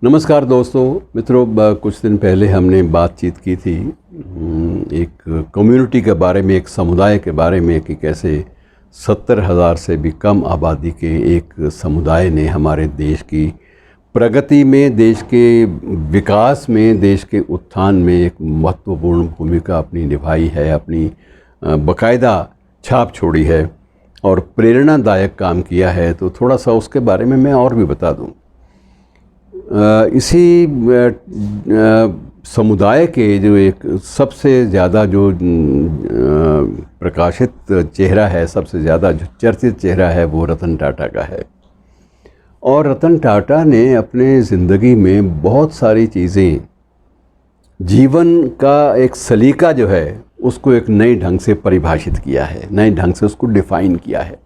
नमस्कार दोस्तों मित्रों, कुछ दिन पहले हमने बातचीत की थी एक कम्युनिटी के बारे में, एक समुदाय के बारे में कि कैसे 70,000 से भी कम आबादी के एक समुदाय ने हमारे देश की प्रगति में, देश के विकास में, देश के उत्थान में एक महत्वपूर्ण भूमिका अपनी निभाई है, अपनी बाकायदा छाप छोड़ी है और प्रेरणादायक काम किया है। तो थोड़ा सा उसके बारे में मैं और भी बता दूं। इसी समुदाय के जो एक सबसे ज़्यादा जो प्रकाशित चेहरा है, सबसे ज़्यादा जो चर्चित चेहरा है, वो रतन टाटा का है। और रतन टाटा ने अपने ज़िंदगी में बहुत सारी चीज़ें, जीवन का एक सलीका जो है उसको एक नए ढंग से परिभाषित किया है, नए ढंग से उसको डिफ़ाइन किया है।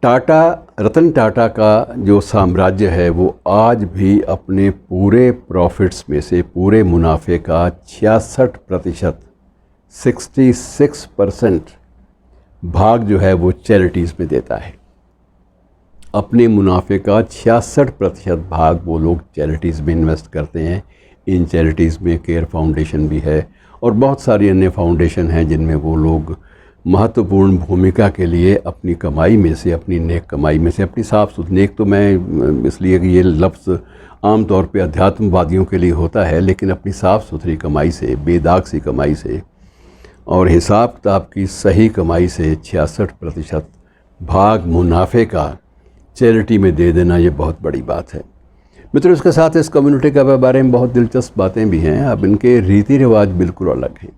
रतन टाटा का जो साम्राज्य है वो आज भी अपने पूरे प्रॉफिट्स में से, पूरे मुनाफे का 66% भाग जो है वो चैरिटीज़ में देता है। अपने मुनाफे का 66% भाग वो लोग चैरिटीज़ में इन्वेस्ट करते हैं। इन चैरिटीज़ में केयर फाउंडेशन भी है और बहुत सारी अन्य फाउंडेशन हैं जिनमें वो लोग महत्वपूर्ण भूमिका के लिए अपनी कमाई में से, अपनी नेक कमाई में से, अपनी साफ़ सुथरी, नेक तो मैं इसलिए कि ये लफ्ज़ आम तौर पे अध्यात्मवादियों के लिए होता है, लेकिन अपनी साफ़ सुथरी कमाई से, बेदाग सी कमाई से और हिसाब किताब की सही कमाई से 66% भाग मुनाफे का चैरिटी में दे देना, ये बहुत बड़ी बात है। मित्रों, इसके साथ इस कम्युनिटी के बारे में बहुत दिलचस्प बातें भी हैं। अब इनके रीति रिवाज बिल्कुल अलग हैं।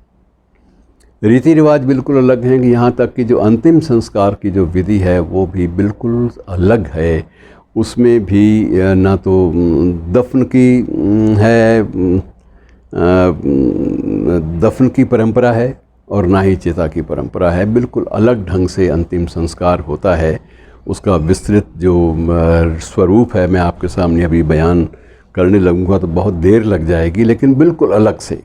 रीति रिवाज बिल्कुल अलग हैं कि यहाँ तक कि जो अंतिम संस्कार की जो विधि है वो भी बिल्कुल अलग है। उसमें भी ना तो दफन की है, दफन की परंपरा है और ना ही चिता की परंपरा है। बिल्कुल अलग ढंग से अंतिम संस्कार होता है। उसका विस्तृत जो स्वरूप है मैं आपके सामने अभी बयान करने लगूंगा तो बहुत देर लग जाएगी, लेकिन बिल्कुल अलग से,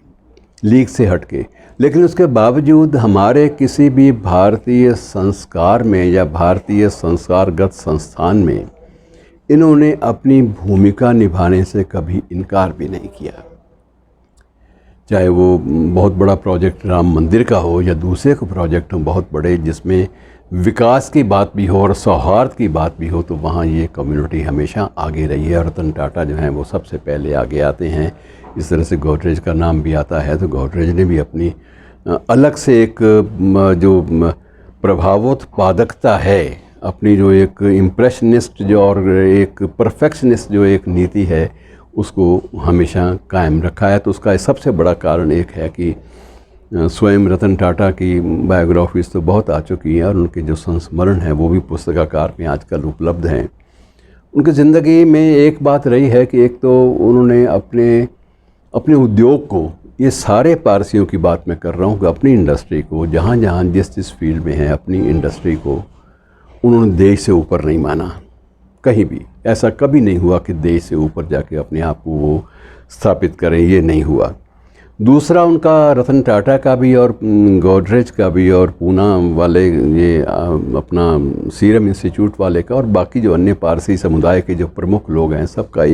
लीक से हटके। लेकिन उसके बावजूद हमारे किसी भी भारतीय संस्कार में या भारतीय संस्कारगत संस्थान में इन्होंने अपनी भूमिका निभाने से कभी इनकार भी नहीं किया। चाहे वो बहुत बड़ा प्रोजेक्ट राम मंदिर का हो या दूसरे को प्रोजेक्ट हो बहुत बड़े, जिसमें विकास की बात भी हो और सौहार्द की बात भी हो, तो वहाँ ये कम्युनिटी हमेशा आगे रही है। रतन टाटा जो हैं वो सबसे पहले आगे आते हैं। इस तरह से गोदरेज का नाम भी आता है, तो गोदरेज ने भी अपनी अलग से एक जो प्रभावोत्पादकता है, अपनी जो एक इम्प्रेशनिस्ट जो और एक परफेक्शनिस्ट जो एक नीति है, उसको हमेशा कायम रखा है। तो उसका सबसे बड़ा कारण एक है कि स्वयं रतन टाटा की बायोग्राफीज़ तो बहुत आ चुकी हैं और उनके जो संस्मरण हैं वो भी पुस्तकाकार में आजकल उपलब्ध हैं। उनकी ज़िंदगी में एक बात रही है कि एक तो उन्होंने अपने उद्योग को, ये सारे पारसियों की बात मैं कर रहा हूँ, कि अपनी इंडस्ट्री को, जहाँ जहाँ जिस फील्ड में है, अपनी इंडस्ट्री को उन्होंने देश से ऊपर नहीं माना। कहीं भी ऐसा कभी नहीं हुआ कि देश से ऊपर जाके अपने आप को वो स्थापित करें, ये नहीं हुआ। दूसरा, उनका रतन टाटा का भी और गोदरेज का भी और पूना वाले ये अपना सीरम इंस्टीट्यूट वाले का और बाकी जो अन्य पारसी समुदाय के जो प्रमुख लोग हैं, सबका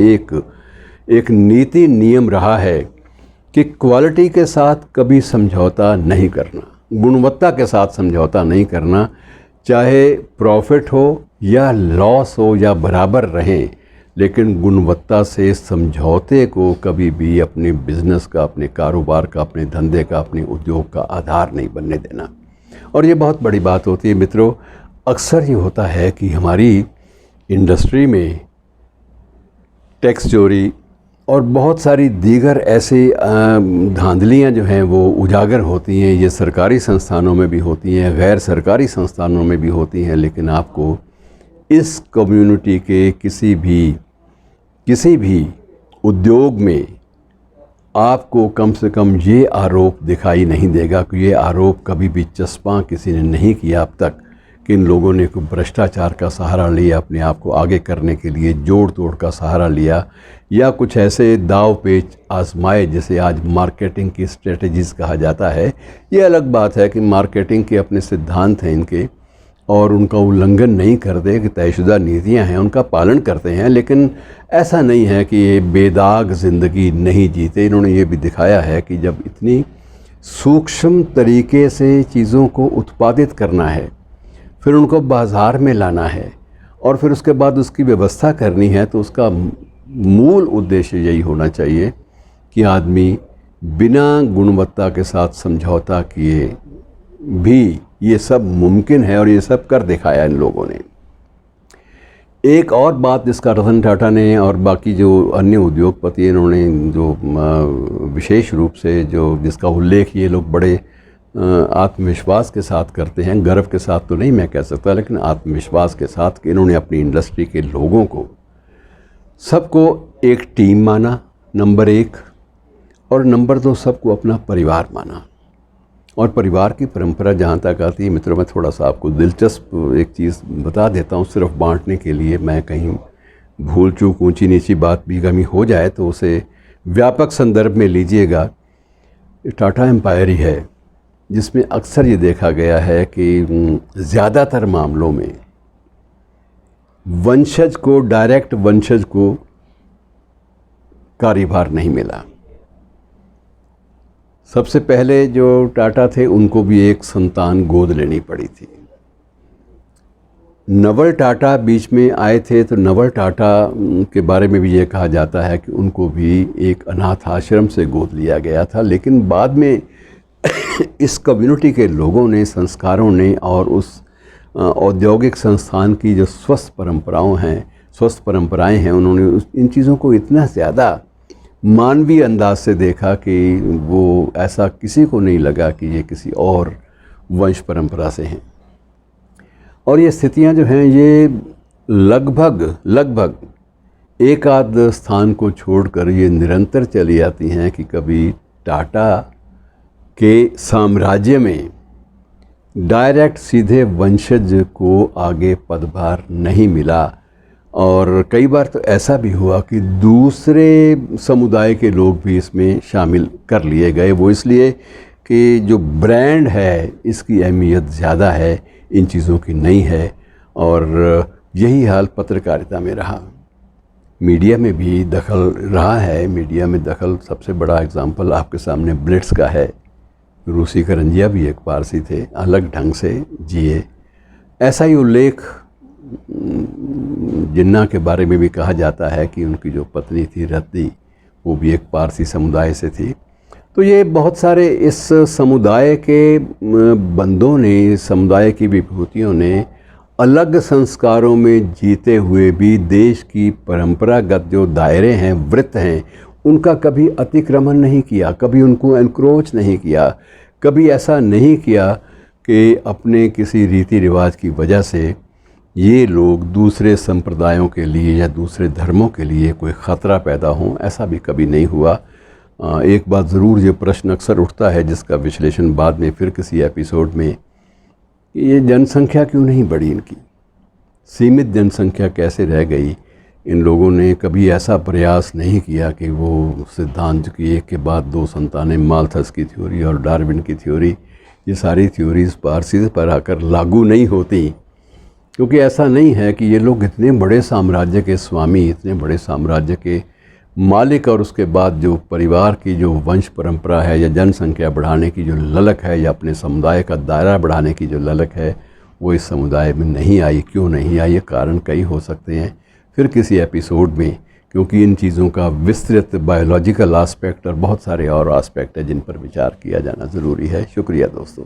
एक नीति नियम रहा है कि क्वालिटी के साथ कभी समझौता नहीं करना, गुणवत्ता के साथ समझौता नहीं करना। चाहे प्रॉफिट हो या लॉस हो या बराबर रहें, लेकिन गुणवत्ता से समझौते को कभी भी अपने बिज़नेस का, अपने कारोबार का, अपने धंधे का, अपने उद्योग का आधार नहीं बनने देना। और ये बहुत बड़ी बात होती है मित्रों। अक्सर ये होता है कि हमारी इंडस्ट्री में टैक्स चोरी और बहुत सारी दीगर ऐसे धांधलियाँ जो हैं वो उजागर होती हैं। ये सरकारी संस्थानों में भी होती हैं, गैर सरकारी संस्थानों में भी होती हैं, लेकिन आपको इस कम्युनिटी के किसी भी उद्योग में आपको कम से कम ये आरोप दिखाई नहीं देगा कि ये आरोप कभी भी चस्पा किसी ने नहीं किया अब तक कि इन लोगों ने कोई भ्रष्टाचार का सहारा लिया, अपने आप को आगे करने के लिए जोड़ तोड़ का सहारा लिया, या कुछ ऐसे दाव पेच आजमाए जिसे आज मार्केटिंग की स्ट्रेटजीज़ कहा जाता है। ये अलग बात है कि मार्केटिंग के अपने सिद्धांत हैं इनके, और उनका उल्लंघन नहीं करते, कि तयशुदा नीतियां हैं उनका पालन करते हैं, लेकिन ऐसा नहीं है कि ये बेदाग ज़िंदगी नहीं जीते। इन्होंने ये भी दिखाया है कि जब इतनी सूक्ष्म तरीके से चीज़ों को उत्पादित करना है, फिर उनको बाज़ार में लाना है और फिर उसके बाद उसकी व्यवस्था करनी है, तो उसका मूल उद्देश्य यही होना चाहिए कि आदमी बिना गुणवत्ता के साथ समझौता किए भी ये सब मुमकिन है, और ये सब कर दिखाया इन लोगों ने। एक और बात जिसका रतन टाटा ने और बाकी जो अन्य उद्योगपति इन्होंने जो विशेष रूप से जिसका उल्लेख ये लोग बड़े आत्मविश्वास के साथ करते हैं, गर्व के साथ तो नहीं मैं कह सकता, लेकिन आत्मविश्वास के साथ कि इन्होंने अपनी इंडस्ट्री के लोगों को सबको एक टीम माना, नंबर 1, और नंबर 2 सबको अपना परिवार माना। और परिवार की परंपरा जहाँ तक आती है मित्रों, मैं थोड़ा सा आपको दिलचस्प एक चीज़ बता देता हूँ सिर्फ बांटने के लिए। मैं कहीं भूल चूक ऊंची नीची बात भी कमी हो जाए तो उसे व्यापक संदर्भ में लीजिएगा। टाटा एम्पायर ही है जिसमें अक्सर ये देखा गया है कि ज़्यादातर मामलों में वंशज को, डायरेक्ट वंशज को कार्यभार नहीं मिला। सबसे पहले जो टाटा थे उनको भी एक संतान गोद लेनी पड़ी थी। नवल टाटा बीच में आए थे, तो नवल टाटा के बारे में भी ये कहा जाता है कि उनको भी एक अनाथ आश्रम से गोद लिया गया था। लेकिन बाद में इस कम्युनिटी के लोगों ने, संस्कारों ने और उस औद्योगिक संस्थान की जो स्वस्थ परंपराएं हैं, उन्होंने इन चीज़ों को इतना ज़्यादा मानवीय अंदाज से देखा कि वो ऐसा किसी को नहीं लगा कि ये किसी और वंश परंपरा से हैं। और ये स्थितियां जो हैं ये लगभग एक आध स्थान को छोड़कर ये निरंतर चली आती हैं कि कभी टाटा के साम्राज्य में डायरेक्ट सीधे वंशज को आगे पदभार नहीं मिला। और कई बार तो ऐसा भी हुआ कि दूसरे समुदाय के लोग भी इसमें शामिल कर लिए गए। वो इसलिए कि जो ब्रांड है इसकी अहमियत ज़्यादा है, इन चीज़ों की नहीं है। और यही हाल पत्रकारिता में रहा, मीडिया में भी दखल रहा है। मीडिया में दखल सबसे बड़ा एग्जाम्पल आपके सामने ब्लिट्स का है। रूसी करंजिया भी एक पारसी थे, अलग ढंग से जिए। ऐसा ही उल्लेख जिन्ना के बारे में भी कहा जाता है कि उनकी जो पत्नी थी रद्दी, वो भी एक पारसी समुदाय से थी। तो ये बहुत सारे इस समुदाय के बंदों ने, समुदाय की विभूतियों ने अलग संस्कारों में जीते हुए भी देश की परंपरागत जो दायरे हैं, वृत्त हैं, उनका कभी अतिक्रमण नहीं किया, कभी उनको एनक्रोच नहीं किया, कभी ऐसा नहीं किया कि अपने किसी रीति रिवाज की वजह से ये लोग दूसरे संप्रदायों के लिए या दूसरे धर्मों के लिए कोई ख़तरा पैदा हो। ऐसा भी कभी नहीं हुआ। एक बात ज़रूर ये प्रश्न अक्सर उठता है, जिसका विश्लेषण बाद में फिर किसी एपिसोड में, कि ये जनसंख्या क्यों नहीं बढ़ी, इनकी सीमित जनसंख्या कैसे रह गई। इन लोगों ने कभी ऐसा प्रयास नहीं किया कि वो सिद्धांत की एक के बाद 2 संतानें, माल्थस की थ्योरी और डार्विन की थ्योरी, ये सारी थ्योरीज़ पारसी पर आकर लागू नहीं होती। क्योंकि ऐसा नहीं है कि ये लोग इतने बड़े साम्राज्य के स्वामी, इतने बड़े साम्राज्य के मालिक, और उसके बाद जो परिवार की जो वंश परंपरा है या जनसंख्या बढ़ाने की जो ललक है या अपने समुदाय का दायरा बढ़ाने की जो ललक है, वो इस समुदाय में नहीं आई। क्यों नहीं आई, ये कारण कई हो सकते हैं, फिर किसी एपिसोड में, क्योंकि इन चीज़ों का विस्तृत बायोलॉजिकल आस्पेक्ट और बहुत सारे और आस्पेक्ट है जिन पर विचार किया जाना ज़रूरी है। शुक्रिया दोस्तों।